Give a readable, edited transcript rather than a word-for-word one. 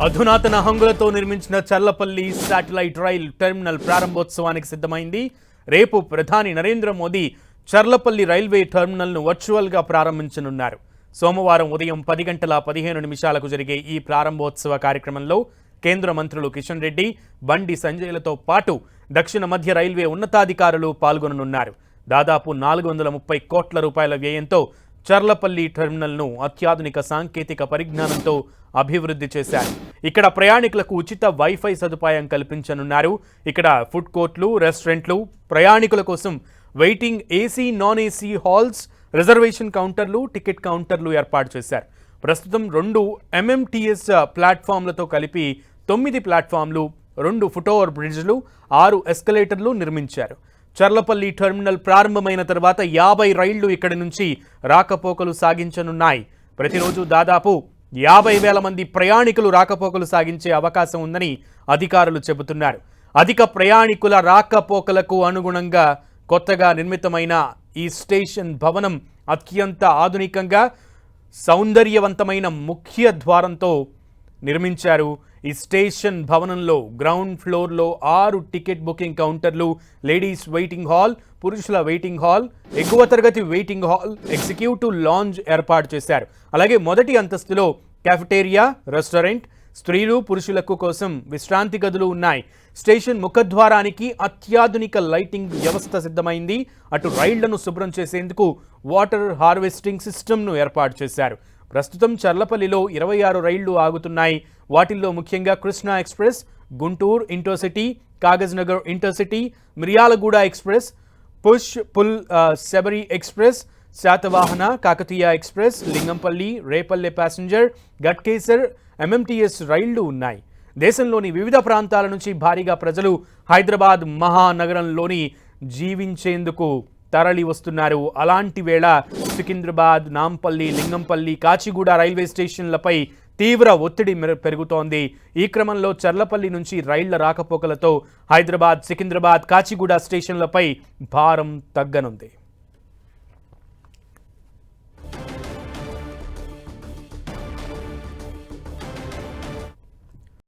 అధునాతన హంగులతో నిర్మించిన చర్లపల్లి శాటిలైట్ రైల్ టెర్మినల్ ప్రారంభోత్సవానికి సిద్ధమైంది. రేపు ప్రధాని నరేంద్ర మోదీ చర్లపల్లి రైల్వే టెర్మినల్ను వర్చువల్గా ప్రారంభించనున్నారు. సోమవారం ఉదయం 10:15 జరిగే ఈ ప్రారంభోత్సవ కార్యక్రమంలో కేంద్ర మంత్రులు కిషన్ రెడ్డి, బండి సంజయ్లతో పాటు దక్షిణ మధ్య రైల్వే ఉన్నతాధికారులు పాల్గొననున్నారు. దాదాపు 430 కోట్ల రూపాయల వ్యయంతో చర్లపల్లి టెర్మినల్ను అత్యాధునిక సాంకేతిక పరిజ్ఞానంతో అభివృద్ధి చేశారు. ఇక్కడ ప్రయాణికులకు ఉచిత వైఫై సదుపాయం కల్పించనున్నారు. ఇక్కడ ఫుడ్ కోర్ట్లు, రెస్టారెంట్లు, ప్రయాణికుల కోసం waiting AC, non AC halls, reservation కౌంటర్లు, టికెట్ కౌంటర్లు ఏర్పాటు చేశారు. ప్రస్తుతం 2 MMTS ప్లాట్ఫామ్లతో కలిపి 9 ప్లాట్ఫామ్లు, 2 ఫుట్ఓవర్ బ్రిడ్జ్లు, 6 ఎస్కలేటర్లు నిర్మించారు. చర్లపల్లి టెర్మినల్ ప్రారంభమైన తర్వాత 50 రైళ్లు ఇక్కడి నుంచి రాకపోకలు సాగించనున్నాయి. ప్రతిరోజు దాదాపు 50,000 మంది ప్రయాణికులు రాకపోకలు సాగించే అవకాశం ఉందని అధికారులు చెబుతున్నారు. అధిక ప్రయాణికుల రాకపోకలకు అనుగుణంగా కొత్తగా నిర్మితమైన ఈ స్టేషన్ భవనం అత్యంత ఆధునికంగా సౌందర్యవంతమైన ముఖ్య ద్వారంతో నిర్మించారు. ఈ స్టేషన్ భవనంలో గ్రౌండ్ ఫ్లోర్లో 6 టికెట్ బుకింగ్ కౌంటర్లు, లేడీస్ వెయిటింగ్ హాల్, పురుషుల వెయిటింగ్ హాల్, ఎగువ తరగతి వెయిటింగ్ హాల్, ఎగ్జిక్యూటివ్ లాంజ్ ఏర్పాటు చేశారు. అలాగే మొదటి అంతస్తులో క్యాఫెటేరియా, రెస్టారెంట్, స్త్రీలు పురుషులకు కోసం విశ్రాంతి గదులు ఉన్నాయి. స్టేషన్ ముఖద్వారానికి అత్యాధునిక లైటింగ్ వ్యవస్థ సిద్ధమైంది. అటు రైళ్లను శుభ్రం చేసేందుకు వాటర్ హార్వెస్టింగ్ సిస్టమ్ను ఏర్పాటు చేశారు. ప్రస్తుతం చర్లపల్లిలో 26 రైళ్లు ఆగుతున్నాయి. వాటిల్లో ముఖ్యంగా Krishna express, Guntur intercity, Kagaz Nagar intercity, Miryalaguda express, పుల్ Sabari express, Satavahana, Kakatiya express, Lingampalli, Repalle passenger, Ghatkesar, MMTS రైళ్లు ఉన్నాయి. దేశంలోని వివిధ ప్రాంతాల నుంచి భారీగా ప్రజలు హైదరాబాద్ మహానగరంలోని జీవించేందుకు తరలి వస్తున్నారు. అలాంటి వేళ సికింద్రాబాద్, నాంపల్లి, లింగంపల్లి, కాచిగూడ రైల్వే స్టేషన్లపై తీవ్ర ఒత్తిడి పెరుగుతోంది. ఈ క్రమంలో చర్లపల్లి నుంచి రైళ్ల రాకపోకలతో హైదరాబాద్, సికింద్రాబాద్, కాచిగూడ స్టేషన్లపై భారం తగ్గనుంది.